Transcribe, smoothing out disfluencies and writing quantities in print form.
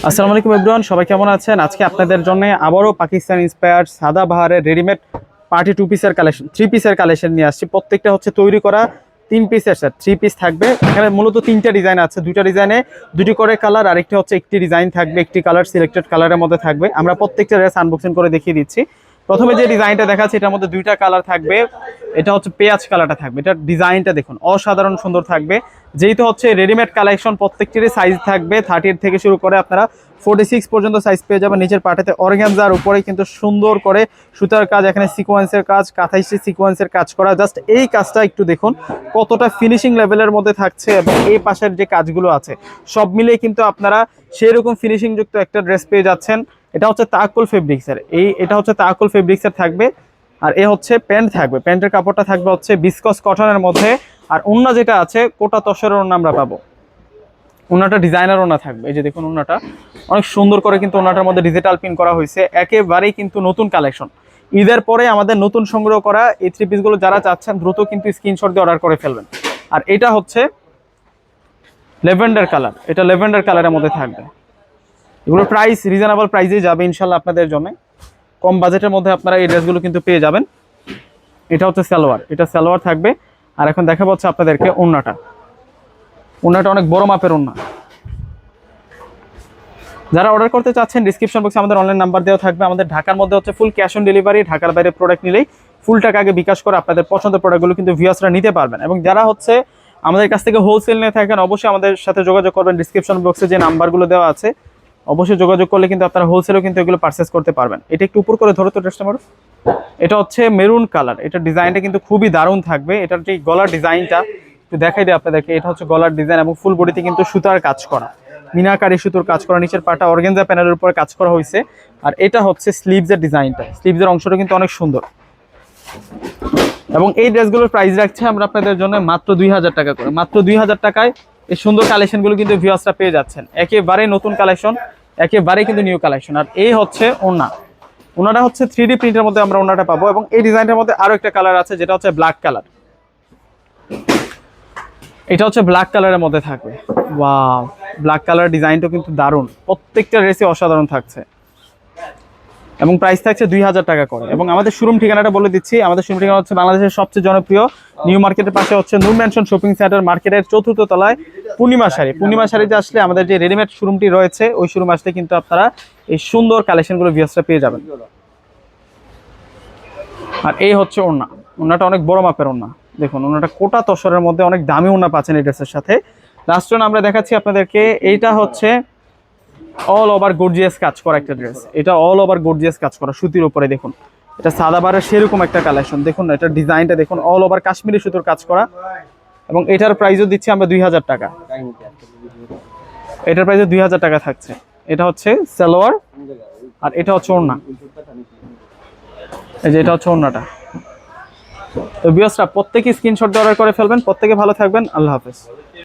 আসসালামু আলাইকুম এভরিওয়ান, সবাই কেমন আছেন? আজকে আপনাদের জন্য আবারও পাকিস্তান ইন্সপায়ার্ড সাদা বাহারের রেডিমেড পার্টি টু পিসের কালেকশন, থ্রি পিসের কালেকশন নিয়ে আসছি। প্রত্যেকটা হচ্ছে তৈরি করা 3 পিসের সেট, 3 পিস থাকবে। এখানে মূলত 3টা ডিজাইন আছে, 2টা ডিজাইনে 2টি করে কালার, আরেকটি হচ্ছে একটি ডিজাইন থাকবে, একটি কালার সিলেক্টেড কালারের মধ্যে থাকবে। আমরা প্রত্যেকটা ড্রেস আনবক্সিং করে দেখিয়ে দিচ্ছি। প্রথমে যে ডিজাইনটা দেখাচ্ছি এটার মধ্যে 2টা কালার থাকবে। এটা হচ্ছে পেঁয়াজ কালারটা থাকবে। এটার ডিজাইনটা দেখুন অসাধারণ সুন্দর থাকবে। যেহেতু হচ্ছে রেডিমেড কালেকশন, প্রত্যেকটিরই সাইজ থাকবে 30 থেকে শুরু করে আপনারা 46 পর্যন্ত সাইজ পেয়ে যাবেন। নিচের পার্টেতে অর্গানজার উপরে কিন্তু সুন্দর করে সুতার কাজ, এখানে সিকোয়েন্সের কাজ, কাঁথা স্টিচ সিকোয়েন্সের কাজ করা। জাস্ট এই কাজটা একটু দেখুন কতটা ফিনিশিং লেভেলের মধ্যে থাকছে, এবং এই পাশের যে কাজগুলো আছে সব মিলিয়ে কিন্তু আপনারা সেরকম ফিনিশিং যুক্ত একটা ড্রেস পেয়ে যাচ্ছেন। এটা হচ্ছে তাকুল ফেব্রিক্সের, এটা হচ্ছে তাকুল ফেব্রিক্সের থাকবে। আর এ হচ্ছে প্যান্ট থাকবে, প্যান্টের কাপড়টা থাকবে হচ্ছে বিসকস কটনের মধ্যে। আর ওন্না যেটা আছে কোটা তসরের ওন্না আমরা পাবো। ওন্নাটা ডিজাইনার ওন্না থাকবে। এই যে দেখুন ওন্নাটা অনেক সুন্দর করে কিন্তু ওন্নাটার মধ্যে ডিজিটাল প্রিন্ট করা হয়েছে। একেবারেই কিন্তু নতুন কালেকশন, ঈদের পরে আমাদের নতুন সংগ্রহ করা এই থ্রি পিসগুলো যারা চাচ্ছেন দ্রুত কিন্তু স্ক্রিনশট দিয়ে অর্ডার করে ফেলবেন। আর এটা হচ্ছে ল্যাভেন্ডার কালার, এটা ল্যাভেন্ডার কালারের মধ্যে থাকবে। এগুলোর প্রাইস রিজনেবল প্রাইসেই যাবে ইনশাল্লাহ আপনাদের জন্য। কম বাজেটের মধ্যে আপনারা এই ড্রেসগুলো কিন্তু পেয়ে যাবেন। এটা হচ্ছে সালোয়ার, এটা সালোয়ার থাকবে। আর এখন দেখা হচ্ছে আপনাদেরকে ওন্নাটা। ওন্নাটা অনেক বড় মাপের ওন্না। যারা অর্ডার করতে চাচ্ছেন ডিসক্রিপশন বক্সে আমাদের অনলাইন নাম্বার দেওয়া থাকবে। আমাদের ঢাকার মধ্যে হচ্ছে ফুল ক্যাশ অন ডেলিভারি। ঢাকার বাইরে প্রোডাক্ট নিলেই ফুল টাকা আগে বিকাশ করে আপনাদের পছন্দের প্রোডাক্টগুলো কিন্তু ভিউয়ার্সরা নিতে পারবেন। এবং যারা হচ্ছে আমাদের কাছ থেকে হোলসেল নিয়ে থাকেন অবশ্যই আমাদের সাথে যোগাযোগ করবেন। ডিসক্রিপশন বক্সে যে নাম্বারগুলো দেওয়া আছে অবশ্যই যোগাযোগ করলে কিন্তু আপনারা হোলসেলও কিন্তু এগুলো পারচেস করতে পারবেন। এটা একটু উপর করে ধরো তো ড্রেসটা আমার। এটা হচ্ছে মেরুন কালার, এটা ডিজাইনটা কিন্তু খুবই দারুণ থাকবে। এটার যে গলার ডিজাইনটা একটু দেখাই দিই আপনাদেরকে। এটা হচ্ছে গলার ডিজাইন এবং ফুল বডিতে কিন্তু সুতার কাজ করা, মিনাকারি সুতোর কাজ করা, নিচের পাটা অর্গানজা প্যানেলের উপরে কাজ করা হয়েছে। আর এটা হচ্ছে স্লিভসের ডিজাইনটা, স্লিভসের অংশটা কিন্তু অনেক সুন্দর। এবং এই ড্রেসগুলোর প্রাইস রাখছে আমরা আপনাদের জন্য মাত্র 2000 টাকা করে। মাত্র 2000 টাকায় এই সুন্দর কালেকশনগুলো কিন্তু ভিউয়ার্সরা পেয়ে যাচ্ছেন। একেবারে নতুন কালেকশন, একেবারে কিন্তু নিউ কালেকশন। আর এই হচ্ছে ওন্না, ওনাটা হচ্ছে 3D প্রিন্টের মধ্যে আমরা ওনাটা পাবো। এবং এই ডিজাইনটার মধ্যে আরো একটা কালার আছে যেটা হচ্ছে ব্ল্যাক কালার। এটা হচ্ছে ব্ল্যাক কালারের মধ্যে থাকবে। ওয়াও, ব্ল্যাক কালার ডিজাইনটা কিন্তু দারুণ। প্রত্যেকটা ড্রেসে অসাধারণ থাকছে এবং প্রাইস থাকছে 2000 টাকা করে। এবং আমাদের শোরুম ঠিকানাটা বলে দিচ্ছি। আমাদের শোরুম ঠিকানা হচ্ছে বাংলাদেশের সবচেয়ে জনপ্রিয় নিউ মার্কেটের পাশে হচ্ছে নূর ম্যানশন শপিং সেন্টার মার্কেটের 4র্থ তলায় পূর্ণিমা শাড়ি। পূর্ণিমা শাড়িতে আসলে আমাদের যে রেডিমেড শোরুমটি রয়েছে ওই শোরুম আসলে কিন্তু আপনারা এই সুন্দর কালেকশনগুলো ভিউয়ার্সরা পেয়ে যাবেন। আর এই হচ্ছে ওন্না, ওন্নাটা অনেক বড় মাপের ওন্না। দেখুন ওন্নাটা কোটা তসরের মধ্যে অনেক দামি ওন্না পাচ্ছেন এই ড্রেসের সাথে। লাস্ট ওন আমরা দেখাচ্ছি আপনাদেরকে। এইটা হচ্ছে অল ওভার গর্জিয়াস কাজ করা একটা ড্রেস। এটা অল ওভার গর্জিয়াস কাজ করা সুতির উপরে। দেখুন এটা সাদাবারের সেরকম একটা কালেকশন। দেখুন এটার ডিজাইনটা দেখুন, অল ওভার কাশ্মীরি সুতোর কাজ করা। এবং এটার প্রাইসও দিচ্ছি আমরা 2000 টাকা। এটার প্রাইসও 2000 টাকা থাকছে। এটা হচ্ছে সালোয়ার আর এটা হচ্ছে ওন্না। এই যে এটা হচ্ছে ওন্নাটা। তো ভিউয়ার্সরা প্রত্যেকে স্ক্রিনশট দিয়ে অর্ডার করে ফেলবেন। প্রত্যেকে ভালো থাকবেন। আল্লাহ হাফেজ।